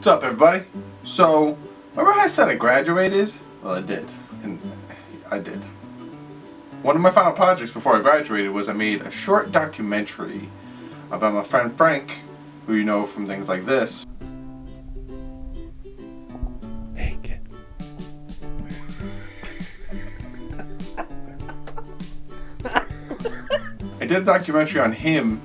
What's up, everybody? So, remember how I said I graduated? Well, I did. And I did. One of my final projects before I graduated was I made a short documentary about my friend Frank, who you know from things like this. Hey, kid. I did a documentary on him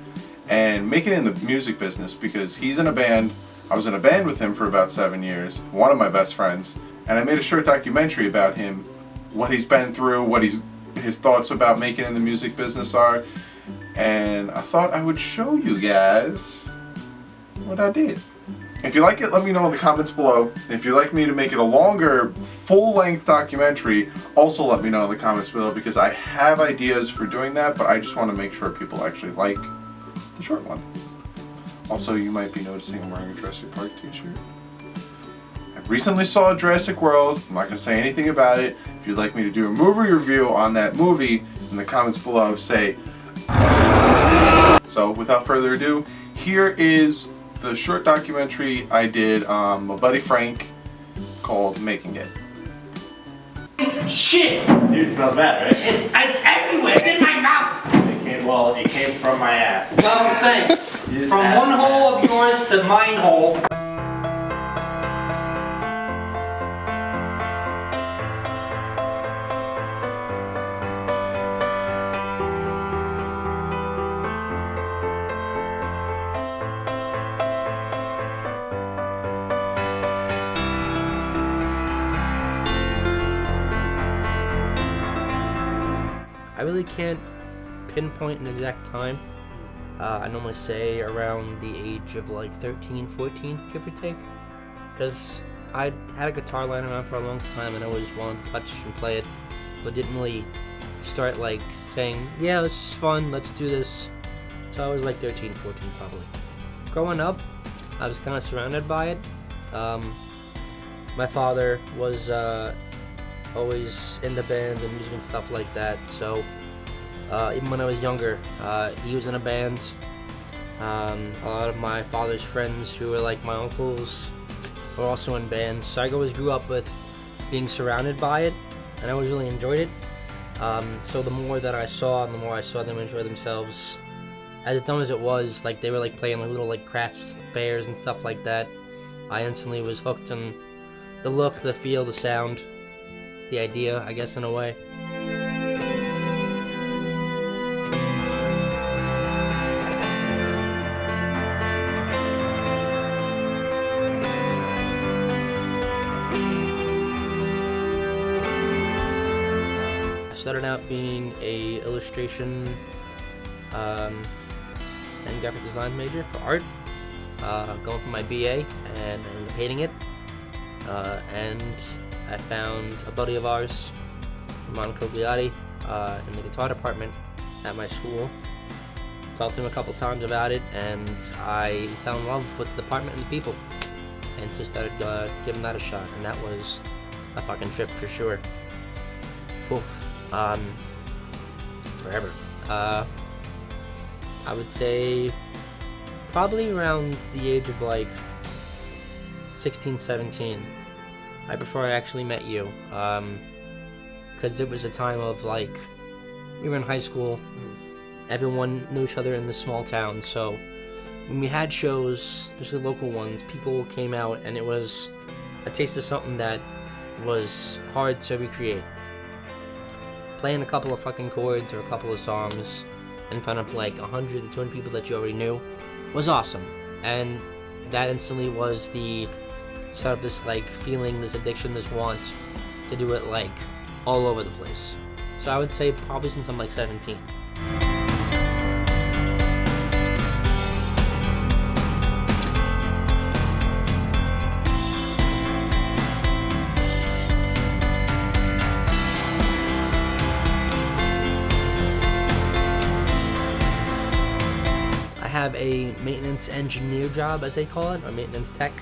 and making it in the music business because he's in a band. I was in a band with him for about 7 years, one of my best friends, and I made a short documentary about him, what he's been through, what his thoughts about making it in the music business are, and I thought I would show you guys what I did. If you like it, let me know in the comments below. If you'd like me to make it a longer, full-length documentary, also let me know in the comments below because I have ideas for doing that, but I just want to make sure people actually like the short one. Also, you might be noticing I'm wearing a Jurassic Park t-shirt. I recently saw Jurassic World. I'm not going to say anything about it. If you'd like me to do a movie review on that movie, in the comments below, say. So, without further ado, here is the short documentary I did on my buddy Frank called Making It. Shit! Dude, it smells bad, right? It's everywhere. It's in my mouth. It came from my ass. Well, thanks. From one hole of yours to mine hole. I really can't pinpoint an exact time. I normally say around the age of like 13, 14, give or take. Because I had a guitar lying around for a long time and I always wanted to touch and play it, but didn't really start like saying, yeah, this is fun, let's do this. So I was like 13, 14 probably. Growing up, I was kind of surrounded by it. My father was always into bands and music and stuff like that, so even when I was younger, he was in a band. A lot of my father's friends who were like my uncles were also in bands, so I always grew up with being surrounded by it, and I always really enjoyed it. So the more that I saw and the more I saw them enjoy themselves, as dumb as it was, like they were like playing like little like crafts fairs and stuff like that, I instantly was hooked on the look, the feel, the sound, the idea, I guess, in a way. Started out being a illustration and graphic design major for art, going for my BA, and I ended up hating it, and I found a buddy of ours, Monica in the guitar department at my school. Talked to him a couple times about it, and I fell in love with the department and the people, and so started giving that a shot, and that was a fucking trip for sure. Oof. Forever. I would say probably around the age of like 16, 17, right before I actually met you, because it was a time of like, we were in high school, everyone knew each other in this small town, so when we had shows, especially local ones, people came out and it was a taste of something that was hard to recreate. Playing a couple of fucking chords or a couple of songs in front of like 100 to 200 people that you already knew was awesome, and that instantly was the start of this like feeling, this addiction, this want to do it like all over the place. So I would say probably since I'm like 17. Have a maintenance engineer job, as they call it, or maintenance tech,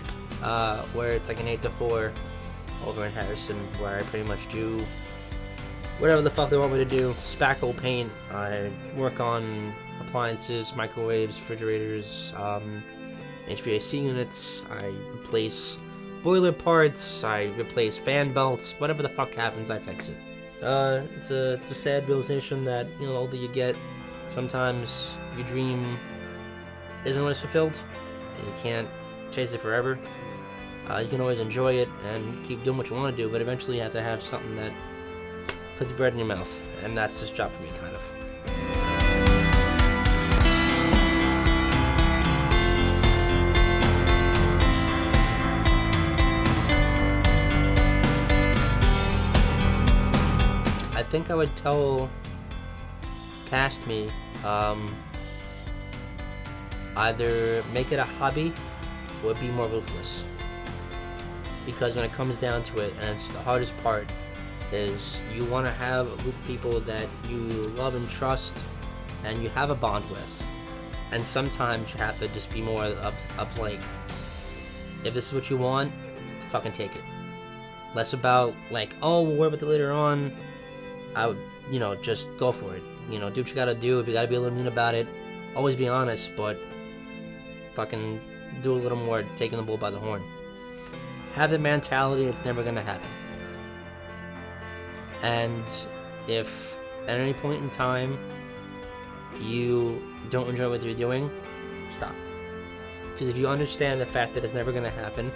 where it's like an 8 to 4 over in Harrison, where I pretty much do whatever the fuck they want me to do. Spackle, paint, I work on appliances, microwaves, refrigerators, HVAC units, I replace boiler parts, I replace fan belts, whatever the fuck happens, I fix it. It's a sad realization that, the older you get, sometimes your dream isn't always fulfilled, and you can't chase it forever. You can always enjoy it and keep doing what you want to do, but eventually you have to have something that puts bread in your mouth, and that's this job for me, kind of. I think I would tell past me, either make it a hobby or be more ruthless. Because when it comes down to it, and it's the hardest part, is you want to have a group of people that you love and trust and you have a bond with. And sometimes you have to just be more of like, if this is what you want, fucking take it. Less about like, oh, we'll worry about it later on. I would, just go for it. Do what you gotta do. If you gotta be a little mean about it, always be honest, but fucking do a little more taking the bull by the horn. Have the mentality it's never gonna happen. And if at any point in time you don't enjoy what you're doing, stop. Because if you understand the fact that it's never gonna happen,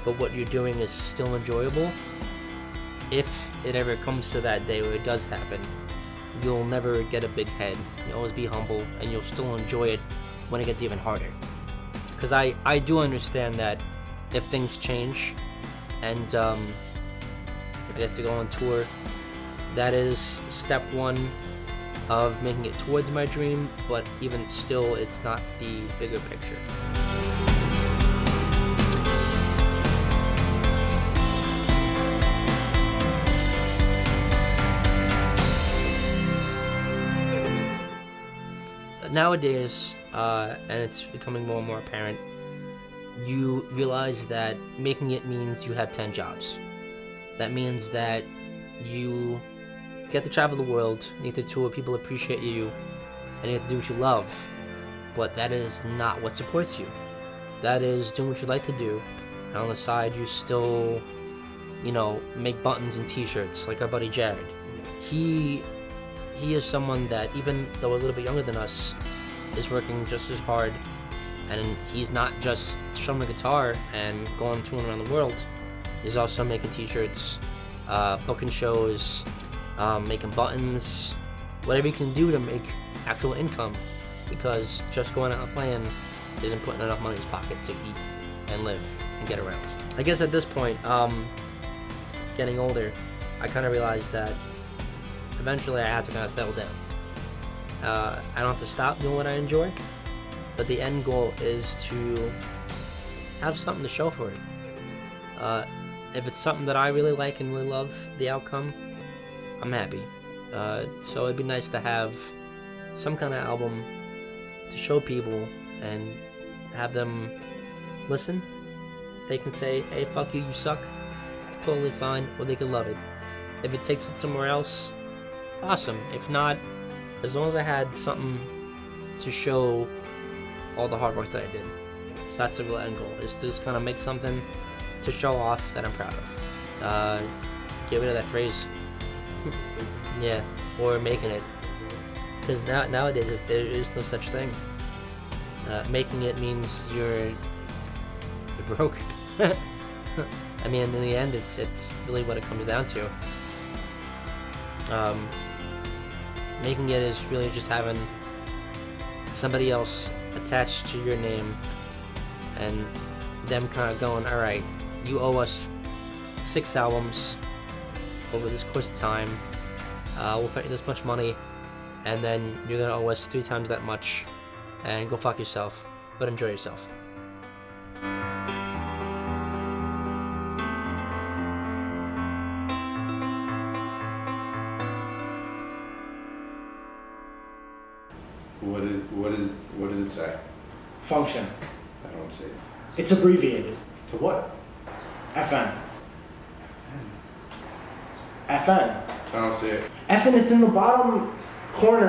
but what you're doing is still enjoyable, if it ever comes to that day where it does happen, you'll never get a big head. You'll always be humble, and you'll still enjoy it when it gets even harder. Because I do understand that if things change, and I get to go on tour, that is step one of making it towards my dream, but even still, it's not the bigger picture. Nowadays, and it's becoming more and more apparent, you realize that making it means you have 10 jobs. That means that you get to travel the world, you get to tour, people appreciate you, and you get to do what you love. But that is not what supports you. That is doing what you like to do, and on the side you still, make buttons and t-shirts like our buddy Jared. He is someone that, even though a little bit younger than us, is working just as hard, and he's not just strumming a guitar and going touring around the world. He's also making t-shirts, booking shows, making buttons, whatever he can do to make actual income, because just going out and playing isn't putting enough money in his pocket to eat and live and get around. I guess at this point, getting older, I kind of realized that eventually I have to kind of settle down. I don't have to stop doing what I enjoy, but the end goal is to have something to show for it. If it's something that I really like and really love the outcome, I'm happy. So it'd be nice to have some kind of album to show people and have them listen. They can say, hey, fuck you, you suck. Totally fine, or they can love it. If it takes it somewhere else, awesome. If not, as long as I had something to show all the hard work that I did. So that's the real end goal, is to just kind of make something to show off that I'm proud of. Get rid of that phrase. Yeah, or making it. Because nowadays there is no such thing. Making it means you're broke. I mean, in the end, it's really what it comes down to. Making it is really just having somebody else attached to your name and them kind of going, alright, you owe us 6 albums over this course of time, we'll pay you this much money, and then you're gonna owe us 3 times that much, and go fuck yourself, but enjoy yourself. What does it say? Function. I don't see it. It's abbreviated. To what? FN. FN. I don't see it. FN, it's in the bottom corner.